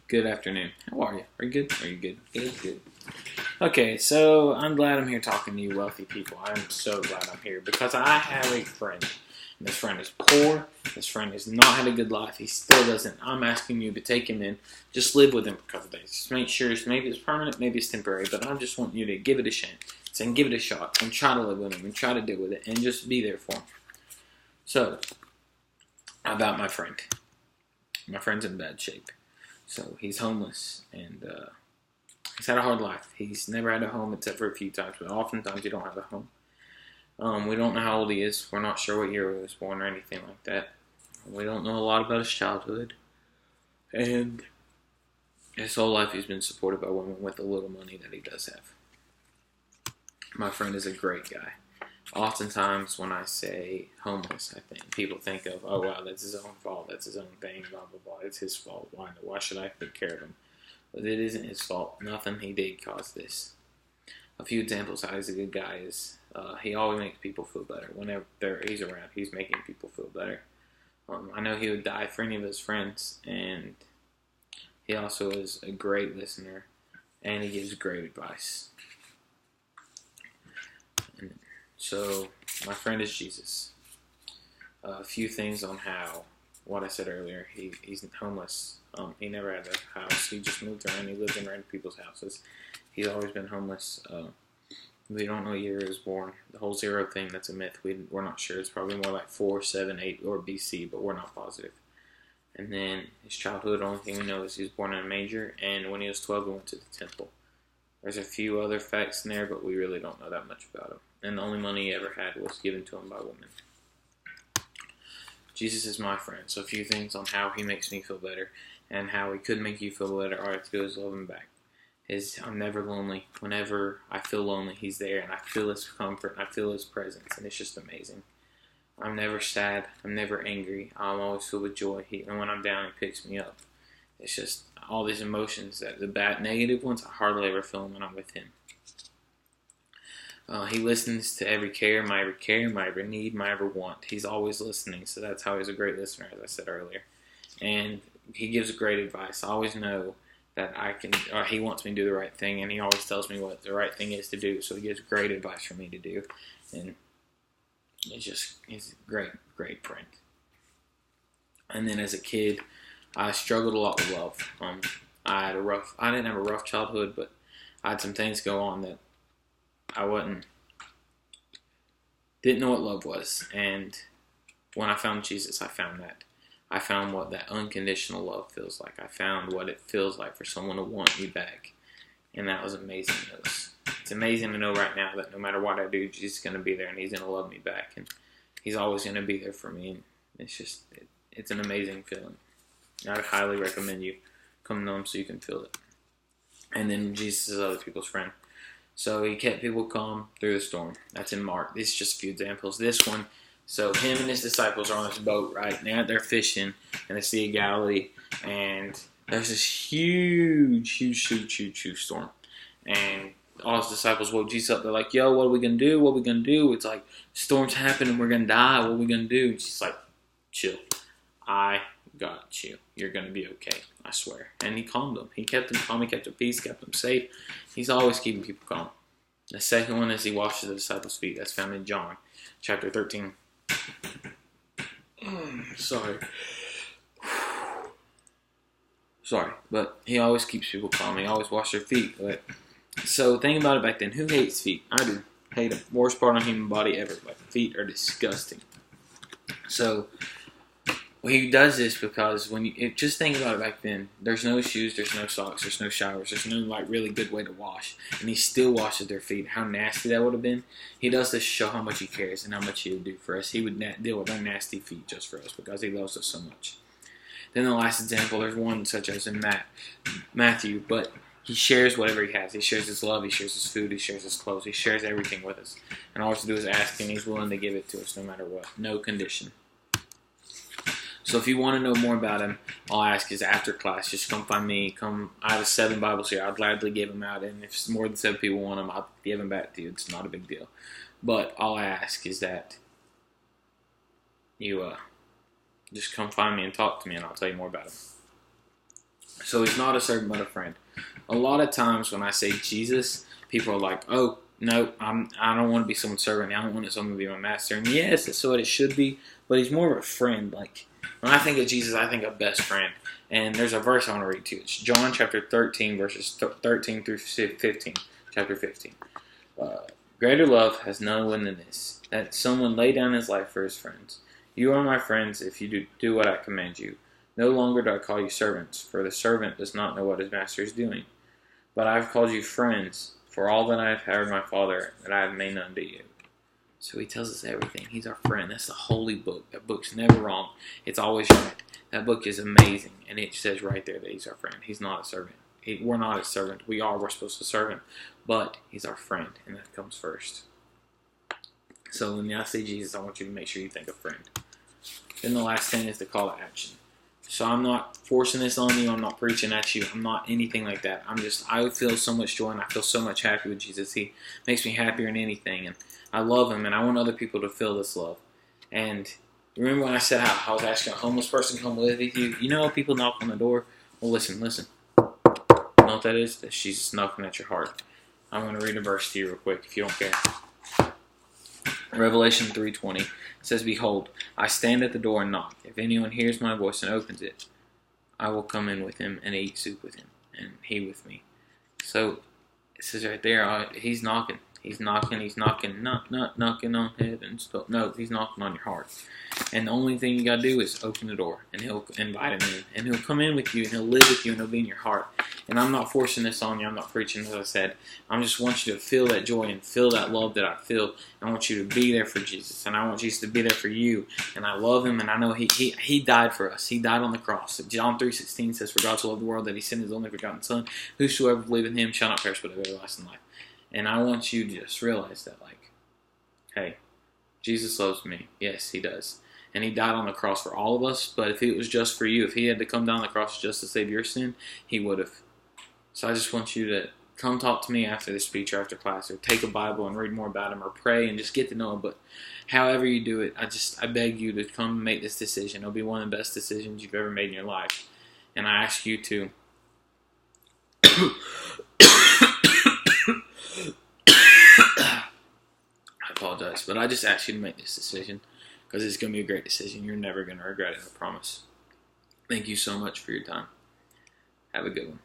Good afternoon. How are you? Are you good? Are you good? Good. Okay, so I'm glad I'm here talking to you wealthy people. I'm so glad I'm here because I have a friend. And this friend is poor. This friend has not had a good life. He still doesn't. I'm asking you to take him in. Just live with him for a couple days. Just make sure maybe it's permanent, maybe it's temporary, but I just want you to give it a chance and give it a shot and try to live with him and try to deal with it and just be there for him. So, about my friend. My friend's in bad shape. So he's homeless, and he's had a hard life. He's never had a home except for a few times, but oftentimes you don't have a home. We don't know how old he is. We're not sure what year he was born or anything like that. We don't know a lot about his childhood. And his whole life he's been supported by women with the little money that he does have. My friend is a great guy. Oftentimes when I say homeless, people think of, oh wow, that's his own fault, that's his own thing, blah blah blah, it's his fault, why should I take care of him? But it isn't his fault. Nothing he did caused this. A few examples how he's a good guy is he always makes people feel better. Whenever he's around, he's making people feel better. I know he would die for any of his friends, and he also is a great listener, and he gives great advice. So, my friend is Jesus. A few things on what I said earlier, he's homeless. He never had a house. He just moved around. He lived in random people's houses. He's always been homeless. We don't know what year he was born. The whole zero thing, that's a myth. We're not sure. It's probably more like 4, 7, 8, or BC, but we're not positive. And then his childhood, the only thing we know is he was born in a manger, and when he was 12, he went to the temple. There's a few other facts in there, but we really don't know that much about him. And the only money he ever had was given to him by women. Jesus is my friend, so a few things on how he makes me feel better and how he could make you feel better. All I have to do is love him back. I'm never lonely. Whenever I feel lonely, he's there, and I feel his comfort, and I feel his presence, and it's just amazing. I'm never sad. I'm never angry. I'm always filled with joy. And when I'm down, he picks me up. It's just all these emotions, that the bad, negative ones, I hardly ever feel them when I'm with him. He listens to every care, my every need, my every want. He's always listening, so that's how he's a great listener, as I said earlier. And he gives great advice. I always know that he wants me to do the right thing, and he always tells me what the right thing is to do, so he gives great advice for me to do. And he's a great, great friend. And then as a kid, I struggled a lot with love. I didn't have a rough childhood, but I had some things go on that I didn't know what love was. And when I found Jesus, I found that. I found what that unconditional love feels like. I found what it feels like for someone to want me back. And that was amazing. It's amazing to know right now that no matter what I do, Jesus is going to be there and he's going to love me back. And he's always going to be there for me. And it's an amazing feeling. I would highly recommend you come know him so you can feel it. And then Jesus is other people's friend. So he kept people calm through the storm. That's in Mark. These are just a few examples. This one, so him and his disciples are on this boat, right? And they're out there fishing in the Sea of Galilee. And there's this huge storm. And all his disciples woke Jesus up. They're like, yo, what are we going to do? What are we going to do? It's like, storm's happening. We're going to die. What are we going to do? And she's like, chill. I got you. You're going to be okay. I swear. And he calmed them. He kept them calm. He kept their peace. Kept them safe. He's always keeping people calm. The second one is he washes the disciples' feet. That's found in John chapter 13. Sorry. But he always keeps people calm. He always washes their feet. So think about it back then. Who hates feet? I do. Hate them. Worst part of the human body ever. Like, feet are disgusting. So he does this because just think about it back then. There's no shoes, there's no socks, there's no showers, there's no really good way to wash, and he still washes their feet. How nasty that would have been. He does this to show how much he cares and how much he would do for us. He would deal with our nasty feet just for us because he loves us so much. Then the last example, there's one such as in Matthew, but he shares whatever he has. He shares his love, he shares his food, he shares his clothes, he shares everything with us. And all we have to do is ask, and he's willing to give it to us no matter what. No condition. So if you want to know more about him, all I ask is after class, just come find me. I have 7 Bibles here. I'll gladly give them out. And if more than 7 people want them, I'll give them back to you. It's not a big deal. But all I ask is that you just come find me and talk to me, and I'll tell you more about him. So he's not a servant but a friend. A lot of times when I say Jesus, people are like, oh, no, I don't want to be someone's servant. I don't want someone to be my master. And yes, that's what it should be, but he's more of a friend. Like, when I think of Jesus, I think of best friend. And there's a verse I want to read to you. It's John chapter 13, verses 13 through 15. Chapter 15. Greater love has no one than this, that someone lay down his life for his friends. You are my friends if you do what I command you. No longer do I call you servants, for the servant does not know what his master is doing. But I have called you friends, for all that I have heard my Father, that I have made known to you. So he tells us everything. He's our friend. That's the holy book. That book's never wrong. It's always right. That book is amazing, and it says right there that he's our friend. He's not a servant. We're not his servant. We're supposed to serve him, but he's our friend, and that comes first. So when I say Jesus, I want you to make sure you think of friend. Then the last thing is the call to action. So I'm not forcing this on you. I'm not preaching at you. I'm not anything like that. I feel so much joy and I feel so much happy with Jesus. He makes me happier than anything. And I love him and I want other people to feel this love. And remember when I said how I was asking a homeless person to come live with you? You know how people knock on the door? Well, listen. You know what that is? That's Jesus knocking at your heart. I'm going to read a verse to you real quick if you don't care. Revelation 3:20 says, Behold, I stand at the door and knock. If anyone hears my voice and opens it, I will come in with him and eat soup with him, and he with me. So, it says right there, he's knocking. He's knocking, not knocking on heaven's door. No, he's knocking on your heart. And the only thing you got to do is open the door, and he'll invite him in. And he'll come in with you, and he'll live with you, and he'll be in your heart. And I'm not forcing this on you. I'm not preaching, as I said. I just want you to feel that joy and feel that love that I feel. I want you to be there for Jesus, and I want Jesus to be there for you. And I love him, and I know he died for us. He died on the cross. John 3:16 says, For God so loved the world that he sent his only begotten Son. Whosoever believeth in him shall not perish but have everlasting life. And I want you to just realize that, like, hey, Jesus loves me. Yes, he does. And he died on the cross for all of us. But if it was just for you, if he had to come down the cross just to save your sin, he would have. So I just want you to come talk to me after this speech or after class, or take a Bible and read more about him, or pray and just get to know him. But however you do it, I beg you to come and make this decision. It'll be one of the best decisions you've ever made in your life. And I ask you to I apologize, but I just ask you to make this decision because it's going to be a great decision. You're never going to regret it, I promise. Thank you so much for your time. Have a good one.